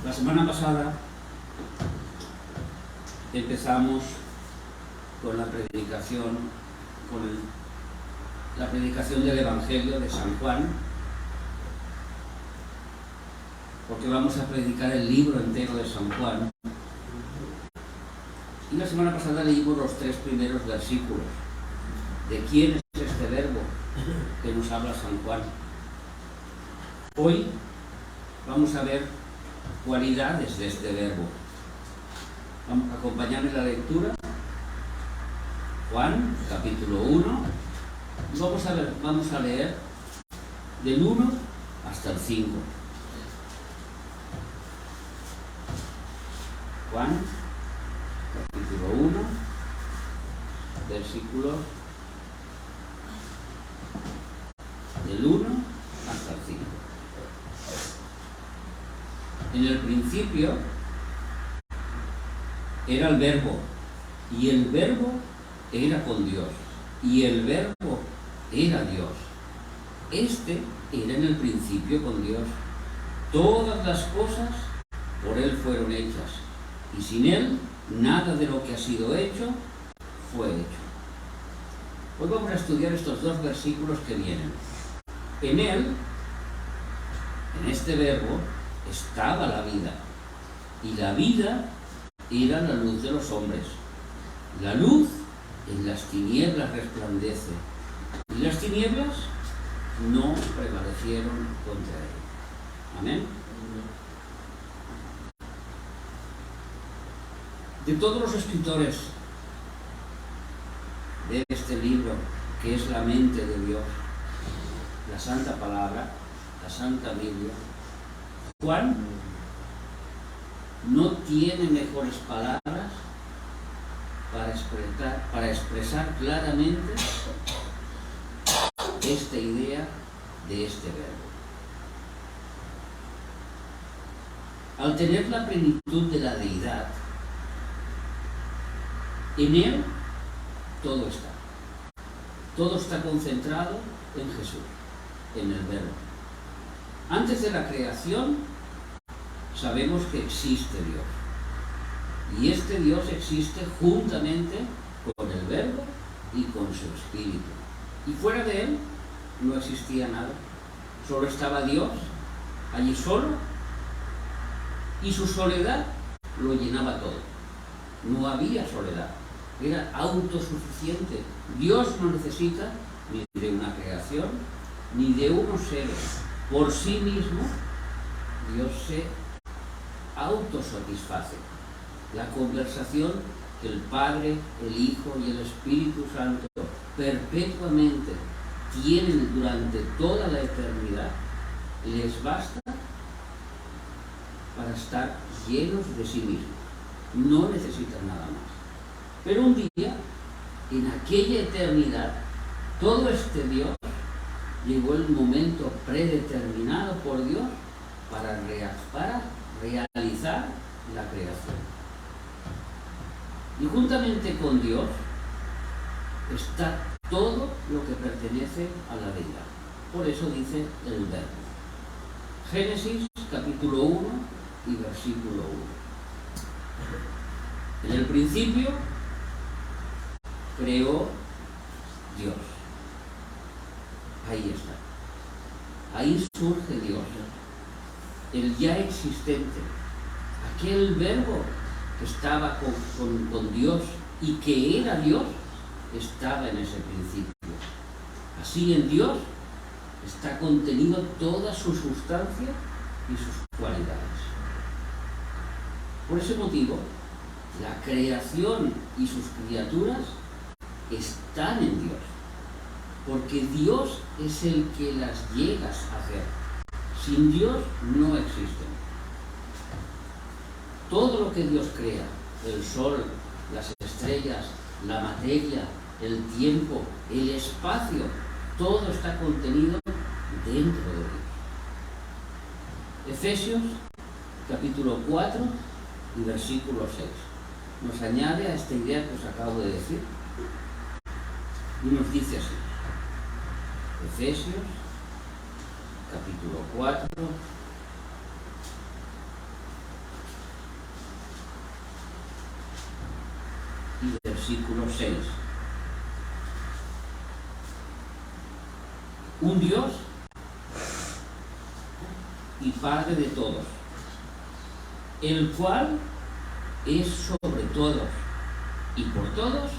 La semana pasada empezamos con la predicación del Evangelio de San Juan, porque vamos a predicar el libro entero de San Juan. Y la semana pasada leímos los 3 primeros versículos de quién es este verbo que nos habla San Juan. Hoy vamos a ver cualidades de este verbo. Vamos a acompañarme en la lectura. Juan, capítulo 1. Y vamos a leer del 1 hasta el 5. Juan, capítulo 1, versículos del 1 hasta el 5. En el principio era el verbo, y el verbo era con Dios, y el verbo era Dios. Este era en el principio con Dios. Todas las cosas por Él fueron hechas, y sin Él nada de lo que ha sido hecho fue hecho. Hoy vamos a estudiar estos 2 versículos que vienen. En Él, en este verbo, estaba la vida, y la vida era la luz de los hombres. La luz en las tinieblas resplandece, y las tinieblas no prevalecieron contra él. Amén. De todos los escritores de este libro, que es la mente de Dios, la Santa Palabra, la Santa Biblia, Juan no tiene mejores palabras para expresar claramente esta idea de este verbo. Al tener la plenitud de la deidad, en Él todo está. Todo está concentrado en Jesús, en el verbo. Antes de la creación, sabemos que existe Dios. Y este Dios existe juntamente con el verbo y con su espíritu. Y fuera de Él no existía nada. Solo estaba Dios, allí solo, y su soledad lo llenaba todo. No había soledad. Era autosuficiente. Dios no necesita ni de una creación, ni de unos seres. Por sí mismo, Dios se autosatisface. La conversación que el Padre, el Hijo y el Espíritu Santo perpetuamente tienen durante toda la eternidad, les basta para estar llenos de sí mismos. No necesitan nada más. Pero un día, en aquella eternidad, todo este Dios llegó el momento predeterminado por Dios para realizar la creación. Y juntamente con Dios está todo lo que pertenece a la deidad. Por eso dice el verbo. Génesis capítulo 1 y versículo 1. En el principio creó Dios. Ahí está. Ahí surge Dios. El ya existente. Aquel verbo que estaba con Dios y que era Dios, estaba en ese principio. Así en Dios está contenido toda su sustancia y sus cualidades. Por ese motivo, la creación y sus criaturas están en Dios, porque Dios es el que las llega a hacer. Sin Dios no existen. Todo lo que Dios crea, el sol, las estrellas, la materia, el tiempo, el espacio, todo está contenido dentro de Dios. Efesios capítulo 4 y versículo 6 nos añade a esta idea que os acabo de decir y nos dice así. Efesios capítulo 4 y versículo 6. Un Dios y Padre de todos, el cual es sobre todos y por todos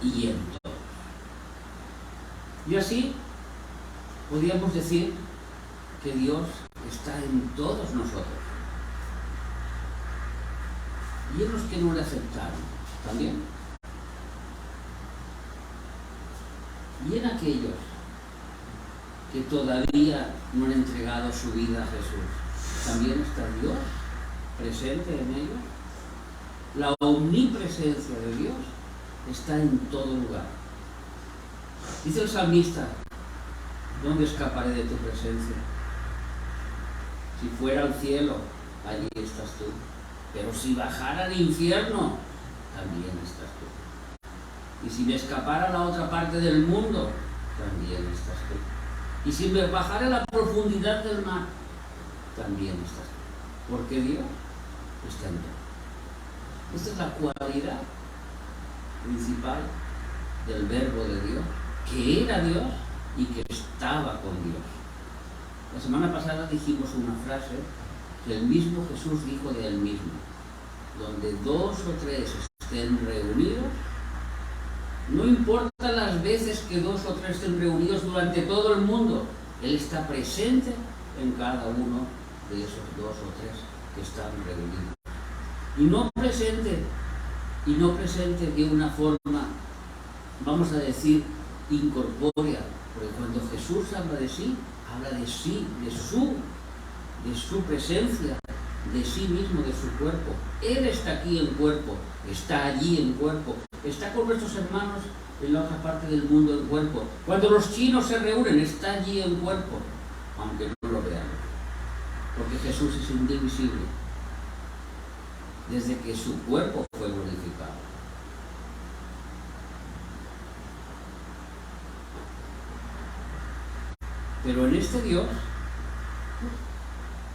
y en todos. Y así podríamos decir que Dios está en todos nosotros. Y en los que no le aceptaron también. Y en aquellos que todavía no han entregado su vida a Jesús, también está Dios presente en ellos. La omnipresencia de Dios está en todo lugar. Dice el salmista: ¿dónde escaparé de tu presencia? Si fuera al cielo, allí estás tú. Pero si bajara al infierno, también estás tú. Y si me escapara a la otra parte del mundo, también estás tú. Y si me bajara a la profundidad del mar, también estás tú. Porque Dios está en todo. Esta es la cualidad principal del Verbo de Dios, que era Dios y que estaba con Dios. La semana pasada dijimos una frase que el mismo Jesús dijo de él mismo: donde 2 o 3 estén reunidos, no importa las veces que 2 o 3 estén reunidos durante todo el mundo, Él está presente en cada uno de esos 2 o 3 que están reunidos. Y no presente de una forma, vamos a decir, incorpórea, porque cuando Jesús habla de sí, de su presencia, de sí mismo, de su cuerpo. Él está aquí en cuerpo, está allí en cuerpo, está con nuestros hermanos en la otra parte del mundo en cuerpo. Cuando los chinos se reúnen, está allí en cuerpo, aunque no lo veamos, porque Jesús es indivisible desde que su cuerpo fue glorificado. Pero en este Dios,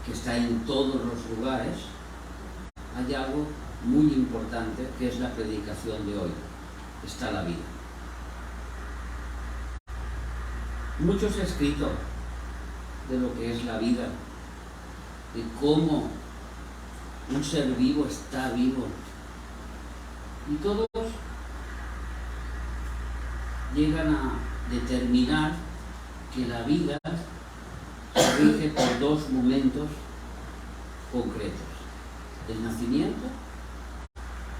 que está en todos los lugares, hay algo muy importante, que es la predicación de hoy. Está la vida. Mucho se ha escrito de lo que es la vida, de cómo un ser vivo está vivo. Y todos llegan a determinar que la vida se rige por 2 momentos concretos: el nacimiento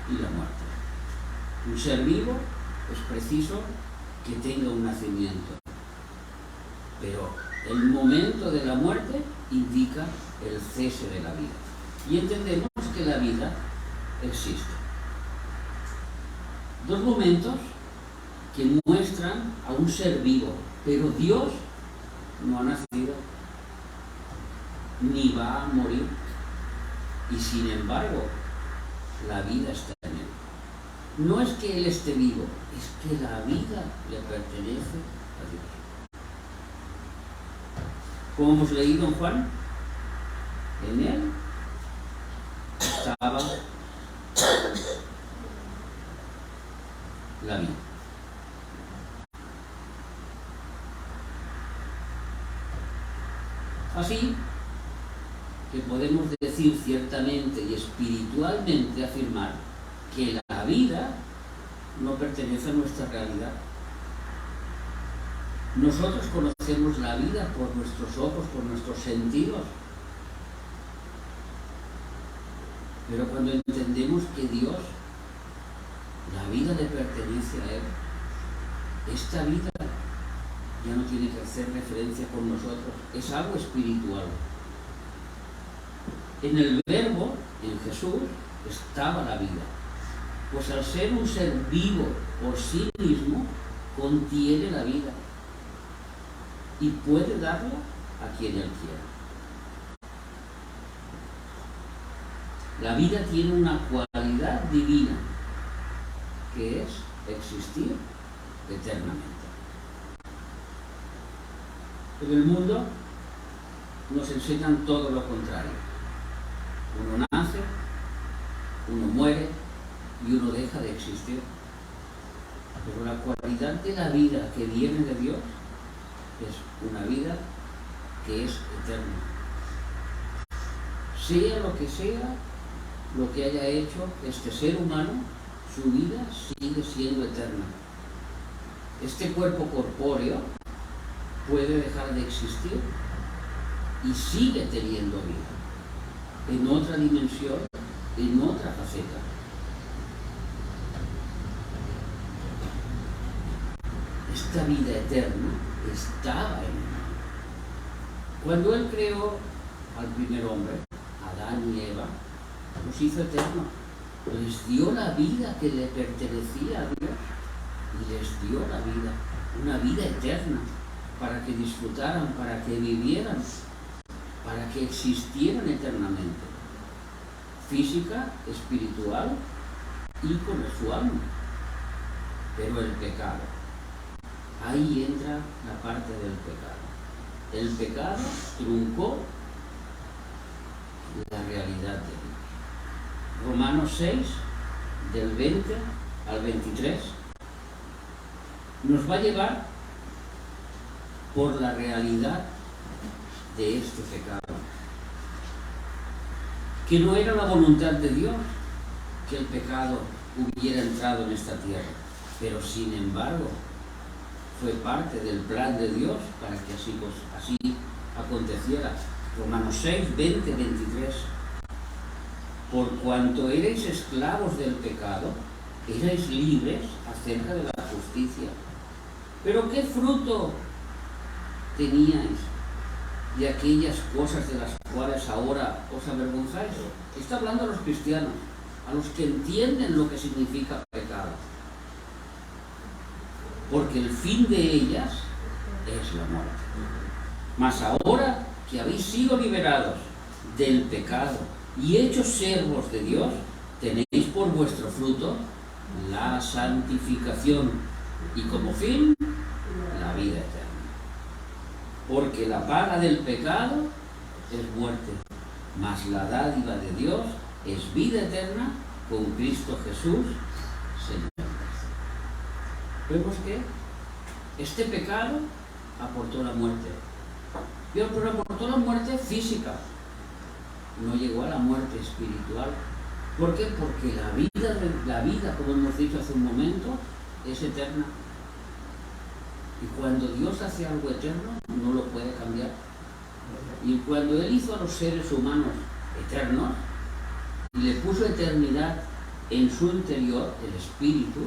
y la muerte. Un ser vivo es preciso que tenga un nacimiento, pero el momento de la muerte indica el cese de la vida. Y entendemos que la vida existe. 2 momentos que muestran a un ser vivo, pero Dios no ha nacido ni va a morir, y sin embargo la vida está en él. No es que él esté vivo, es que la vida le pertenece a Dios. Como hemos leído en Juan, en él estaba la vida. Así que podemos decir ciertamente y espiritualmente afirmar que la vida no pertenece a nuestra realidad. Nosotros conocemos la vida por nuestros ojos, por nuestros sentidos. Pero cuando entendemos que Dios, la vida le pertenece a Él, esta vida ya no tiene que hacer referencia con nosotros, es algo espiritual. En el Verbo, en Jesús, estaba la vida, pues al ser un ser vivo por sí mismo, contiene la vida y puede darla a quien Él quiera. La vida tiene una cualidad divina, que es existir eternamente. En el mundo nos enseñan todo lo contrario. Uno nace, uno muere y uno deja de existir. Pero la cualidad de la vida que viene de Dios es una vida que es eterna. Sea lo que haya hecho este ser humano, su vida sigue siendo eterna. Este cuerpo corpóreo puede dejar de existir y sigue teniendo vida, en otra dimensión, en otra faceta. Esta vida eterna estaba en él. Cuando él creó al primer hombre, Adán y Eva, los hizo eternos. Les dio la vida que le pertenecía a Dios y les dio la vida, una vida eterna, para que disfrutaran, para que vivieran, para que existieran eternamente, física, espiritual y con su alma. Pero el pecado, ahí entra la parte del pecado. El pecado truncó la realidad de Dios. Romanos 6, del 20 al 23, nos va a llevar por la realidad de este pecado, que no era la voluntad de Dios que el pecado hubiera entrado en esta tierra, pero sin embargo fue parte del plan de Dios para que así aconteciera. Romanos 6, 20, 23. Por cuanto erais esclavos del pecado, erais libres acerca de la justicia. Pero ¿qué fruto teníais de aquellas cosas de las cuales ahora os avergonzáis? Está hablando a los cristianos, a los que entienden lo que significa pecado. Porque el fin de ellas es la muerte. Mas ahora que habéis sido liberados del pecado y hechos siervos de Dios, tenéis por vuestro fruto la santificación y como fin la vida eterna. Porque la paga del pecado es muerte, mas la dádiva de Dios es vida eterna con Cristo Jesús, Señor. Vemos que este pecado aportó la muerte, pero aportó la muerte física, no llegó a la muerte espiritual. ¿Por qué? Porque la vida, como hemos dicho hace un momento, es eterna. Y cuando Dios hace algo eterno, no lo puede cambiar. Y cuando Él hizo a los seres humanos eternos y le puso eternidad en su interior, el espíritu,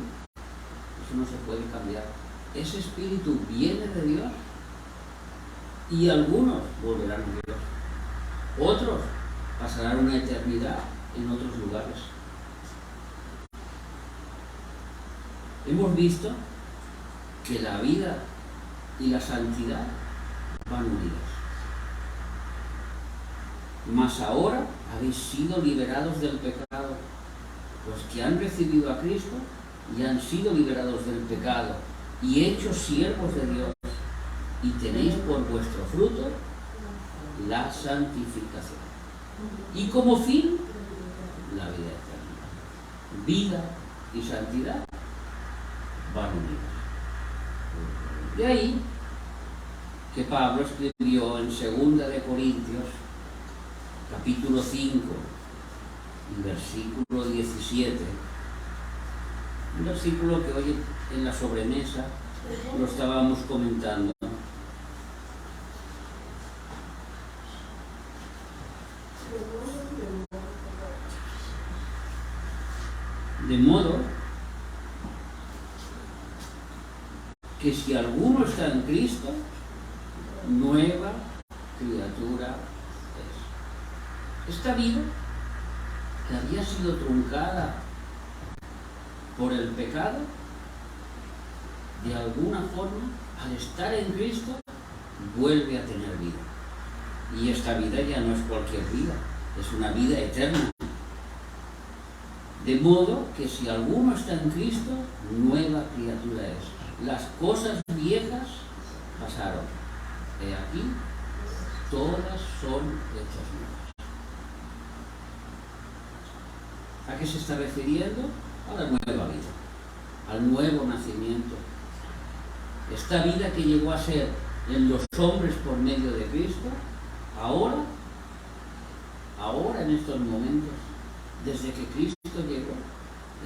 eso no se puede cambiar. Ese espíritu viene de Dios y algunos volverán a Dios. Otros pasarán una eternidad en otros lugares. Hemos visto que la vida y la santidad van unidas. Mas ahora habéis sido liberados del pecado, los que han recibido a Cristo y han sido liberados del pecado y hechos siervos de Dios, y tenéis por vuestro fruto la santificación. Y como fin, la vida eterna. Vida y santidad van unidas. De ahí que Pablo escribió en 2 de Corintios, capítulo 5, versículo 17, un versículo que hoy en la sobremesa lo estábamos comentando. De modo que si alguno está en Cristo, nueva criatura es. Esta vida que había sido truncada por el pecado, de alguna forma, al estar en Cristo, vuelve a tener vida. Y esta vida ya no es cualquier vida, es una vida eterna. De modo que si alguno está en Cristo, nueva criatura es. Las cosas viejas pasaron. He aquí, todas son hechas nuevas. ¿A qué se está refiriendo? a la nueva vida, al nuevo nacimiento. Esta vida que llegó a ser en los hombres por medio de Cristo, ahora en estos momentos, desde que Cristo llegó,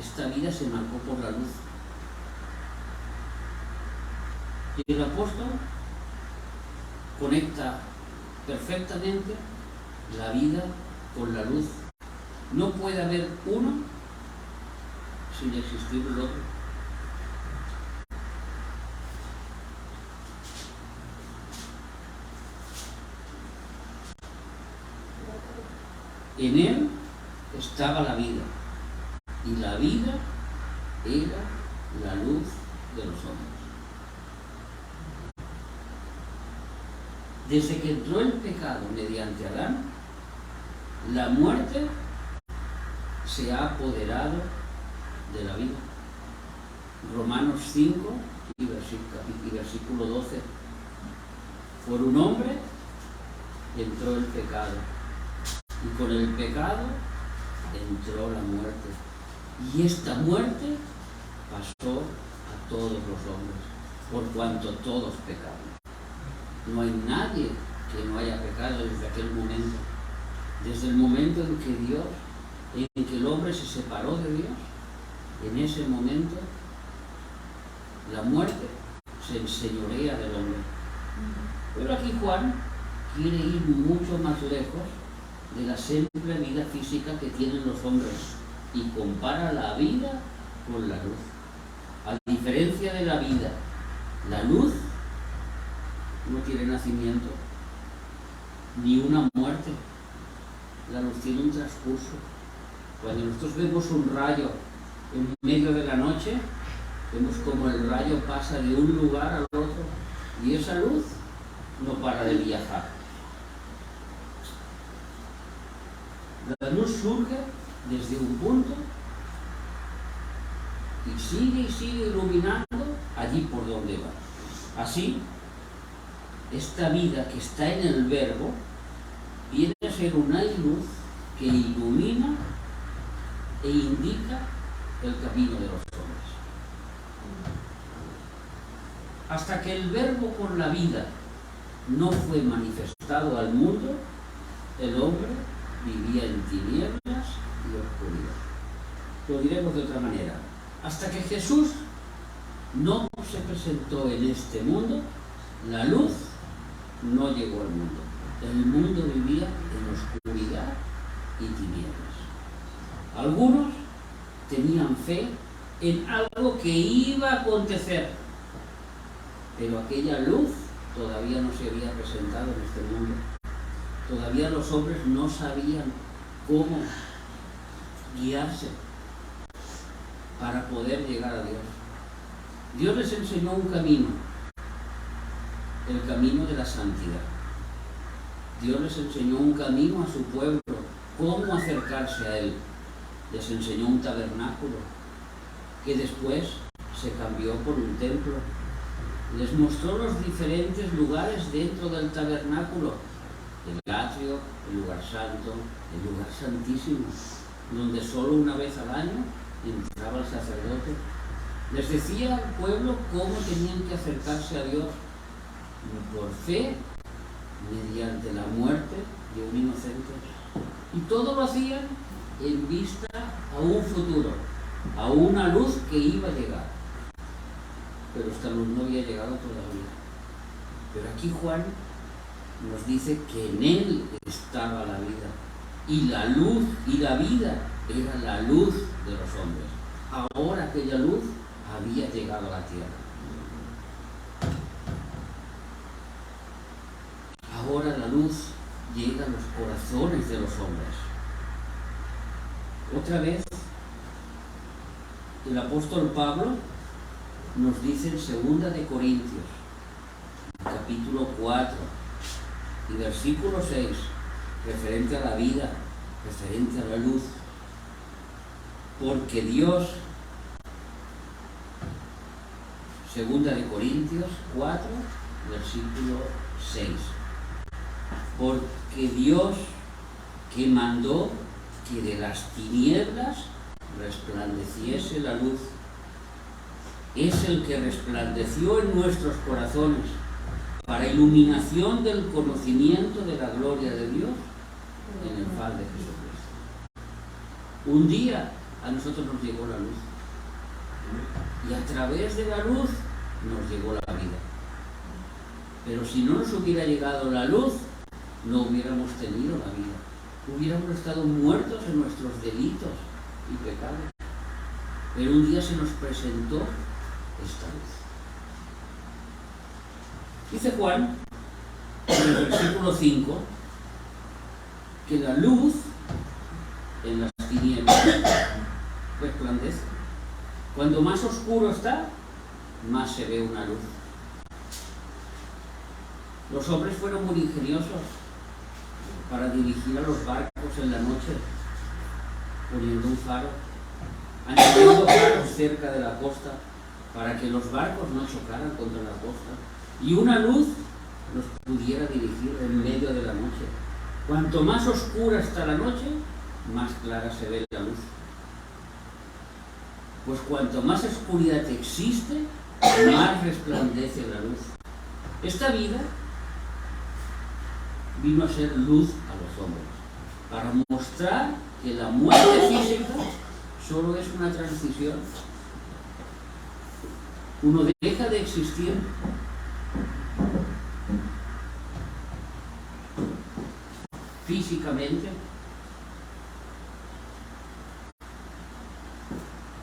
esta vida se marcó por la luz. Y el apóstol conecta perfectamente la vida con la luz. No puede haber uno sin existir el otro. En él estaba la vida, y la vida era la luz de los hombres. Desde que entró el pecado mediante Adán, la muerte se ha apoderado de la vida. Romanos 5 y versículo 12. Por un hombre entró el pecado, y con el pecado entró la muerte. Y esta muerte pasó a todos los hombres, por cuanto todos pecaron. No hay nadie que no haya pecado desde aquel momento. Desde el momento en que el hombre se separó de Dios, en ese momento la muerte se enseñorea del hombre. Pero aquí Juan quiere ir mucho más lejos de la simple vida física que tienen los hombres y compara la vida con la luz. A diferencia de la vida, la luz no tiene nacimiento ni una muerte. La luz tiene un transcurso. Cuando nosotros vemos un rayo en medio de la noche, vemos como el rayo pasa de un lugar al otro, y esa luz no para de viajar. La luz surge desde un punto y sigue iluminando allí por donde va. Así, esta vida que está en el Verbo viene a ser una luz que ilumina e indica el camino de los hombres. Hasta que el Verbo con la vida no fue manifestado al mundo, el hombre vivía en tinieblas y oscuridad. Lo diremos de otra manera. Hasta que Jesús no se presentó en este mundo, la luz no llegó al mundo. El mundo vivía en oscuridad y tinieblas. Algunos tenían fe en algo que iba a acontecer, pero aquella luz todavía no se había presentado en este mundo. Todavía los hombres no sabían cómo guiarse para poder llegar a Dios. Dios les enseñó un camino, el camino de la santidad. Dios les enseñó un camino a su pueblo, cómo acercarse a Él. Les enseñó un tabernáculo, que después se cambió por un templo. Les mostró los diferentes lugares dentro del tabernáculo, el atrio, el lugar santo, el lugar santísimo, donde solo una vez al año entraba el sacerdote. Les decía al pueblo cómo tenían que acercarse a Dios, por fe, mediante la muerte de un inocente. Y todo lo hacían en vista a un futuro, a una luz que iba a llegar. Pero esta luz no había llegado todavía. Pero aquí Juan nos dice que en él estaba la vida, y la luz y la vida era la luz de los hombres. Ahora aquella luz había llegado a la tierra. Ahora la luz llega a los corazones de los hombres. Otra vez, el apóstol Pablo nos dice en 2 de Corintios, capítulo 4 y versículo 6, referente a la vida, referente a la luz, porque Dios, 2 de Corintios 4, versículo 6, porque Dios, que mandó que de las tinieblas resplandeciese la luz. Es el que resplandeció en nuestros corazones para iluminación del conocimiento de la gloria de Dios en el Padre de Jesucristo. Un día a nosotros nos llegó la luz y a través de la luz nos llegó la vida. Pero si no nos hubiera llegado la luz, no hubiéramos tenido la vida. Hubiéramos estado muertos en nuestros delitos y pecados. Pero un día se nos presentó esta luz. Dice Juan, en el versículo 5, que la luz en las tinieblas resplandece. Cuando más oscuro está, más se ve una luz. Los hombres fueron muy ingeniosos para dirigir a los barcos en la noche, poniendo un faro, añadiendo faros cerca de la costa para que los barcos no chocaran contra la costa y una luz los pudiera dirigir en medio de la noche. Cuanto más oscura está la noche, más clara se ve la luz. Pues cuanto más oscuridad existe, más resplandece la luz. Esta vida vino a ser luz a los hombres, para mostrar que la muerte física solo es una transición. Uno deja de existir físicamente,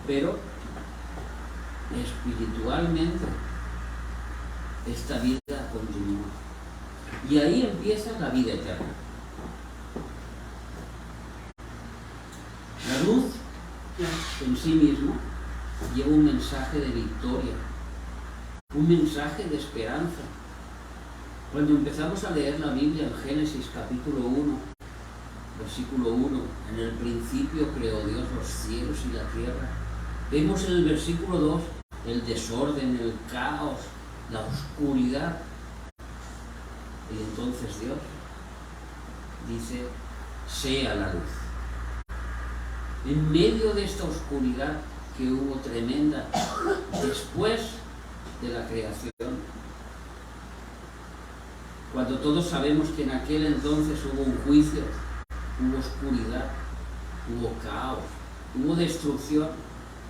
pero espiritualmente esta vida continúa. Y ahí empieza la vida eterna. La luz en sí misma lleva un mensaje de victoria, un mensaje de esperanza. Cuando empezamos a leer la Biblia en Génesis capítulo 1, versículo 1, en el principio creó Dios los cielos y la tierra, vemos en el versículo 2 el desorden, el caos, la oscuridad. Y entonces Dios dice, sea la luz. En medio de esta oscuridad que hubo tremenda después de la creación, cuando todos sabemos que en aquel entonces hubo un juicio, hubo oscuridad, hubo caos, hubo destrucción,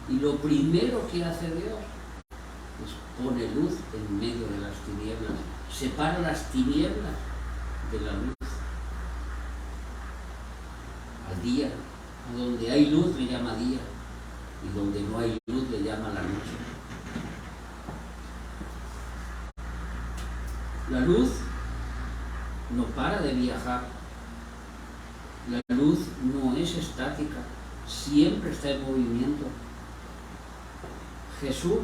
y lo primero que hace Dios es pone luz en medio de las tinieblas, separa las tinieblas de la luz. Al día, a donde hay luz le llama día, y donde no hay luz le llama la noche. La luz no para de viajar. La luz no es estática, siempre está en movimiento. Jesús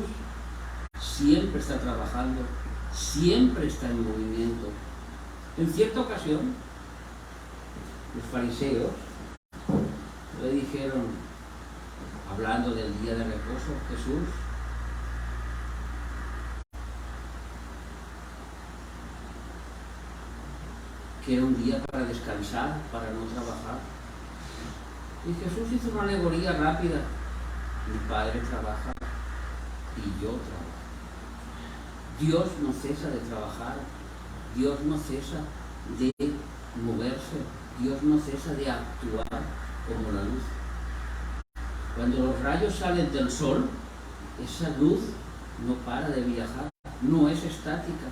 siempre está trabajando, siempre está en movimiento. En cierta ocasión, los fariseos le dijeron, hablando del día de reposo, Jesús, que era un día para descansar, para no trabajar. Y Jesús hizo una alegoría rápida. Mi Padre trabaja y yo trabajo. Dios no cesa de trabajar, Dios no cesa de moverse, Dios no cesa de actuar como la luz. Cuando los rayos salen del sol, esa luz no para de viajar, no es estática,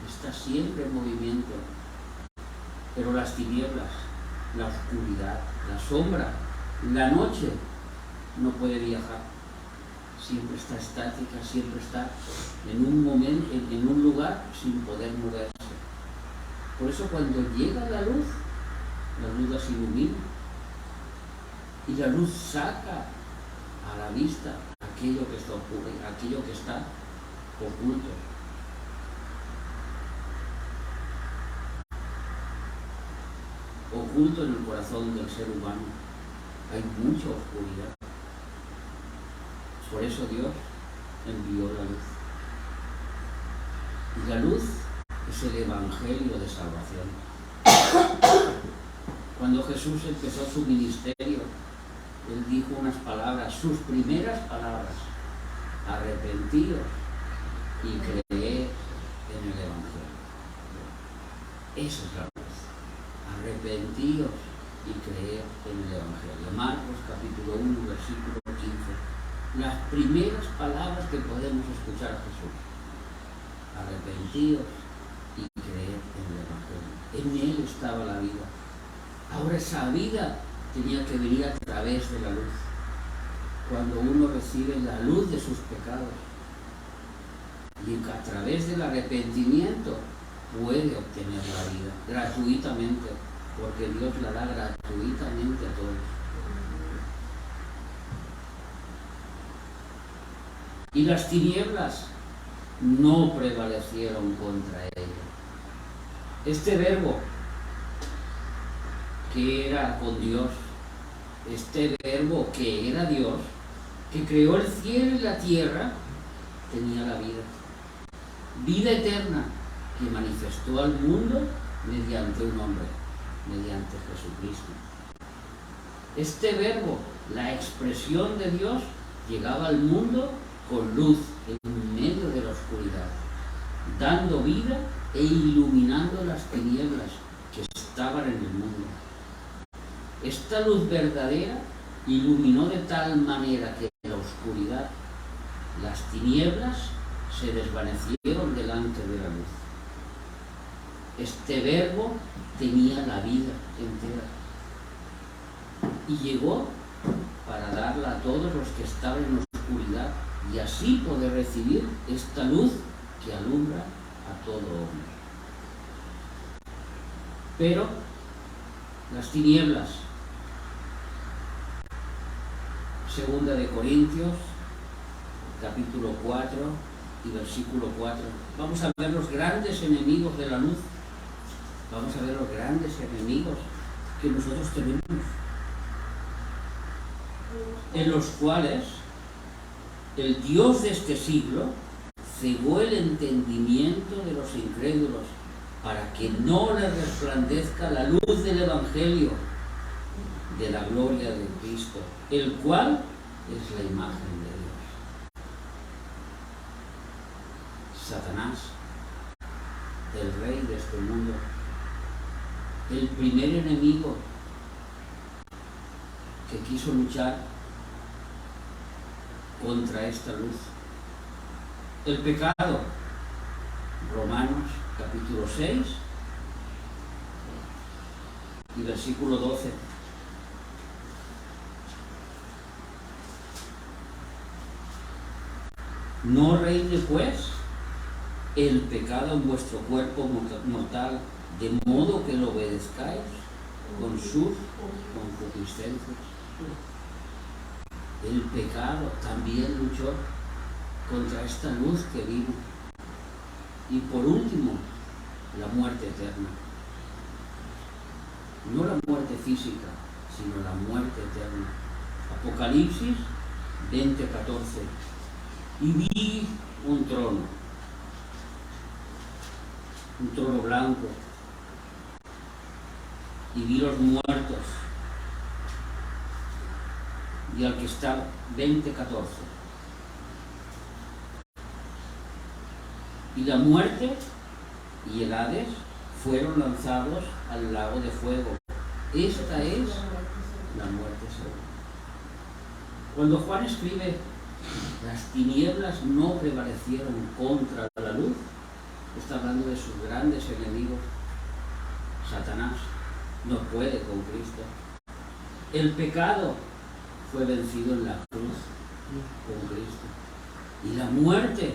está siempre en movimiento. Pero las tinieblas, la oscuridad, la sombra, la noche no puede viajar. Siempre está estática, siempre está en un momento, en un lugar sin poder moverse. Por eso cuando llega la luz las ilumina. Y la luz saca a la vista aquello que está ocurriendo, aquello que está oculto. Oculto en el corazón del ser humano. Hay mucha oscuridad. Por eso Dios envió la luz. Y la luz es el evangelio de salvación. Cuando Jesús empezó su ministerio, Él dijo unas palabras, sus primeras palabras: arrepentíos y creed en el Evangelio. Esa es la luz. Arrepentíos y creed en el Evangelio. Marcos capítulo 1, versículo 15. Las primeras palabras que podemos escuchar a Jesús: arrepentíos y creed en el Evangelio. En él estaba la vida. Ahora esa vida tenía que venir a través de la luz. Cuando uno recibe la luz de sus pecados y a través del arrepentimiento puede obtener la vida gratuitamente, porque Dios la da gratuitamente a todos. Y las tinieblas no prevalecieron contra ella. Este verbo que era con Dios, este verbo que era Dios, que creó el cielo y la tierra, tenía la vida. Vida eterna que manifestó al mundo mediante un hombre, mediante Jesucristo. Este verbo, la expresión de Dios, llegaba al mundo con luz en medio de la oscuridad, dando vida e iluminando las tinieblas que estaban en el mundo. Esta luz verdadera iluminó de tal manera que en la oscuridad, las tinieblas se desvanecieron delante de la luz. Este verbo tenía la vida entera y llegó para darla a todos los que estaban en la oscuridad y así poder recibir esta luz que alumbra a todo hombre. Pero las tinieblas, segunda de Corintios, capítulo 4 y versículo 4. Vamos a ver los grandes enemigos de la luz. Vamos a ver los grandes enemigos que nosotros tenemos, en los cuales el Dios de este siglo cegó el entendimiento de los incrédulos para que no les resplandezca la luz del Evangelio de la gloria de Cristo, el cual es la imagen de Dios. Satanás, el rey de este mundo, el primer enemigo que quiso luchar contra esta luz. El pecado, Romanos capítulo 6 y versículo 12. No reine pues el pecado en vuestro cuerpo mortal, de modo que lo obedezcáis con sus concupiscencias. El pecado también luchó contra esta luz que vino. Y por último, la muerte eterna. No la muerte física, sino la muerte eterna. Apocalipsis 20:14. Y vi un trono blanco, y vi los muertos, y al que está 20:14. Y la muerte y el Hades fueron lanzados al lago de fuego. Esta es la muerte segunda. Cuando Juan escribe: las tinieblas no prevalecieron contra la luz, está hablando de sus grandes enemigos. Satanás no puede con Cristo. El pecado fue vencido en la cruz con Cristo. Y la muerte,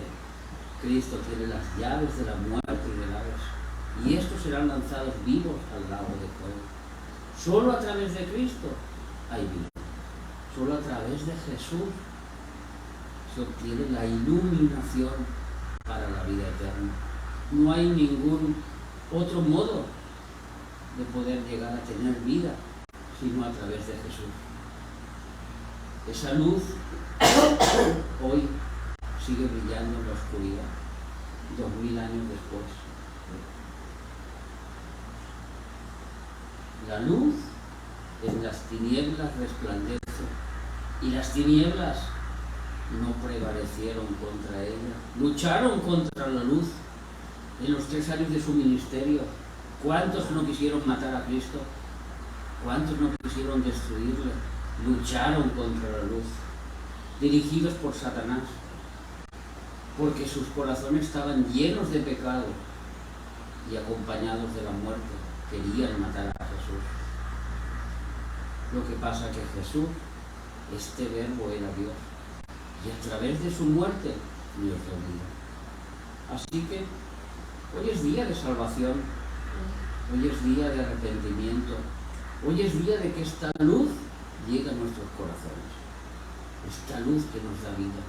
Cristo tiene las llaves de la muerte y del Hades. Y estos serán lanzados vivos al lago de fuego. Solo a través de Cristo hay vida. Solo a través de Jesús se obtiene la iluminación para la vida eterna. No hay ningún otro modo de poder llegar a tener vida sino a través de Jesús. Esa luz hoy sigue brillando en la oscuridad, 2000 años después. La luz en las tinieblas resplandece y las tinieblas no prevalecieron contra ella. Lucharon contra la luz en los 3 años de su ministerio. ¿Cuántos no quisieron matar a Cristo? ¿Cuántos no quisieron destruirle? Lucharon contra la luz, dirigidos por Satanás, porque sus corazones estaban llenos de pecado y acompañados de la muerte. Querían matar a Jesús. Lo que pasa que Jesús, este verbo era Dios, y a través de su muerte Dios lo dio. Así que hoy es día de salvación, hoy es día de arrepentimiento, hoy es día de que esta luz llegue a nuestros corazones, esta luz que nos da vida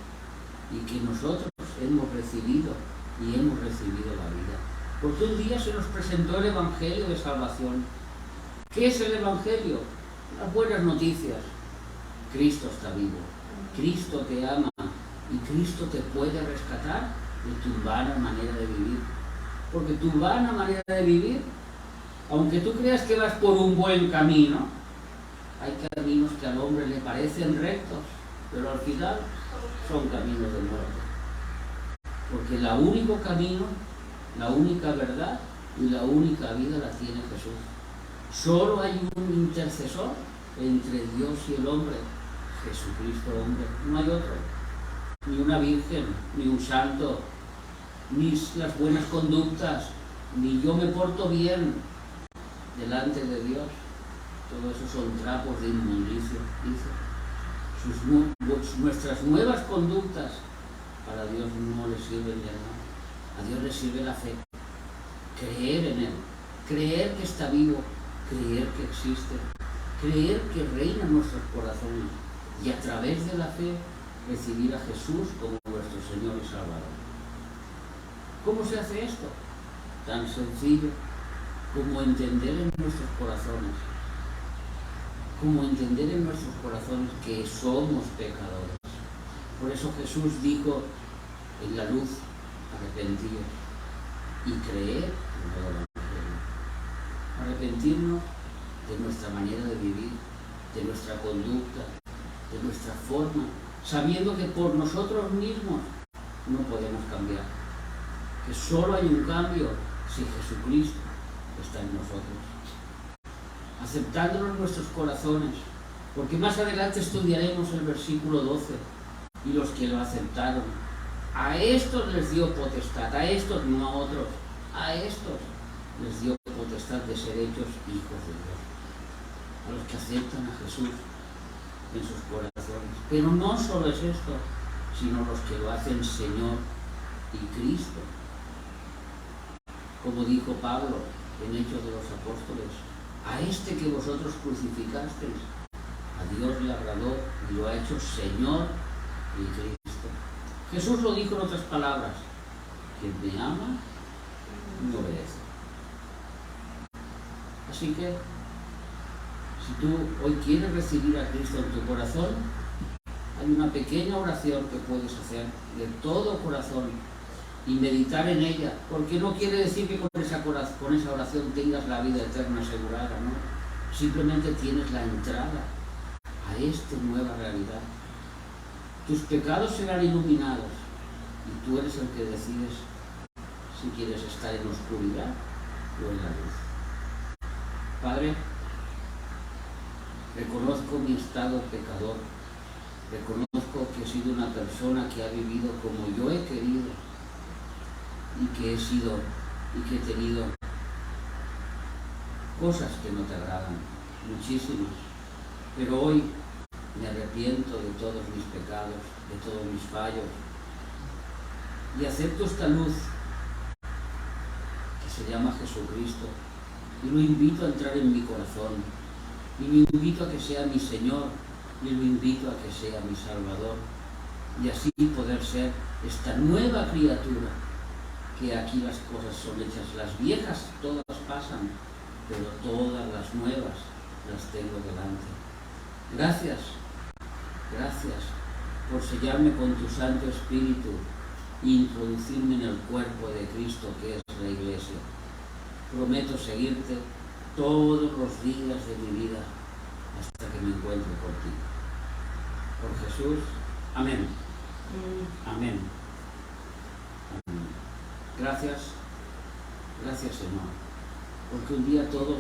y que nosotros hemos recibido y hemos recibido la vida. Porque un día se nos presentó el Evangelio de salvación. ¿Qué es el Evangelio? Las buenas noticias. Cristo está vivo, Cristo te ama y Cristo te puede rescatar de tu vana manera de vivir. Porque tu vana manera de vivir, aunque tú creas que vas por un buen camino, hay caminos que al hombre le parecen rectos, pero al final son caminos de muerte. Porque el único camino, la única verdad y la única vida la tiene Jesús. Solo hay un intercesor entre Dios y el hombre, Jesucristo hombre. No hay otro. Ni una virgen, ni un santo, ni las buenas conductas, ni yo me porto bien delante de Dios. Todo eso son trapos de inmundicia, dice. Nuestras nuevas conductas para Dios no le sirven de nada. A Dios le sirve la fe, creer en Él, creer que está vivo, creer que existe, creer que reina en nuestros corazones y a través de la fe recibir a Jesús como nuestro Señor y Salvador. ¿Cómo se hace esto? Tan sencillo como entender en nuestros corazones, que somos pecadores. Por eso Jesús dijo en la luz, arrepentíos y creer en el Evangelio. Arrepentirnos de nuestra manera de vivir, de nuestra conducta, de nuestra forma, sabiendo que por nosotros mismos no podemos cambiar, que solo hay un cambio si Jesucristo está en nosotros, aceptándolo en nuestros corazones, porque más adelante estudiaremos el versículo 12, y los que lo aceptaron, a estos les dio potestad, a estos, no a otros, a estos les dio potestad de ser hechos hijos de Dios, a los que aceptan a Jesús en sus corazones. Pero no solo es esto, sino los que lo hacen Señor y Cristo. Como dijo Pablo en Hechos de los Apóstoles, a este que vosotros crucificasteis, a Dios le agradó y lo ha hecho Señor y Cristo. Jesús lo dijo en otras palabras: quien me ama, me obedece. Así que, si tú hoy quieres recibir a Cristo en tu corazón, hay una pequeña oración que puedes hacer de todo corazón y meditar en ella, porque no quiere decir que con esa oración tengas la vida eterna asegurada, ¿no? Simplemente tienes la entrada a esta nueva realidad. Tus pecados serán iluminados y tú eres el que decides si quieres estar en oscuridad o en la luz. Padre, reconozco mi estado pecador, reconozco que he sido una persona que ha vivido como yo he querido y que he sido y que he tenido cosas que no te agradan, muchísimas, pero hoy me arrepiento de todos mis pecados, de todos mis fallos y acepto esta luz que se llama Jesucristo y lo invito a entrar en mi corazón y lo invito a que sea mi Señor y lo invito a que sea mi Salvador y así poder ser esta nueva criatura, que aquí las cosas son hechas, las viejas todas pasan, pero todas las nuevas las tengo delante. Gracias por sellarme con tu Santo Espíritu e introducirme en el cuerpo de Cristo que es la Iglesia. Prometo seguirte todos los días de mi vida hasta que me encuentre contigo. por Jesús. Amén. Amén. Amén. Gracias, Señor, porque un día todos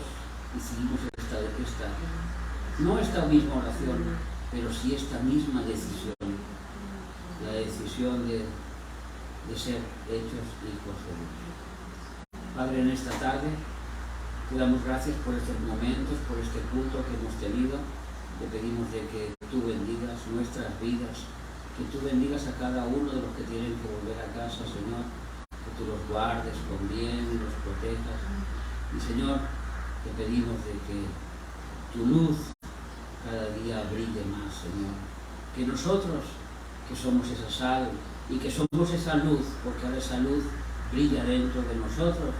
hicimos no esta misma oración, pero sí esta misma decisión, la decisión de ser hechos hijos de Dios. Padre, en esta tarde te damos gracias por estos momentos, por este culto que hemos tenido. Te pedimos de que tú bendigas nuestras vidas, que tú bendigas a cada uno de los que tienen que volver a casa, Señor, que tú los guardes con bien, los protejas. Y Señor, te pedimos de que tu luz cada día brille más, Señor. Que nosotros, que somos esa sal y que somos esa luz, porque ahora esa luz brilla dentro de nosotros,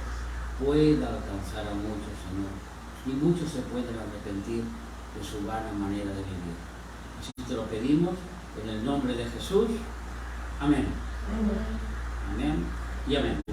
pueda alcanzar a muchos, Señor. Y muchos se pueden arrepentir de su vana manera de vivir. Así te lo pedimos en el nombre de Jesús. Amén. Amén y amén.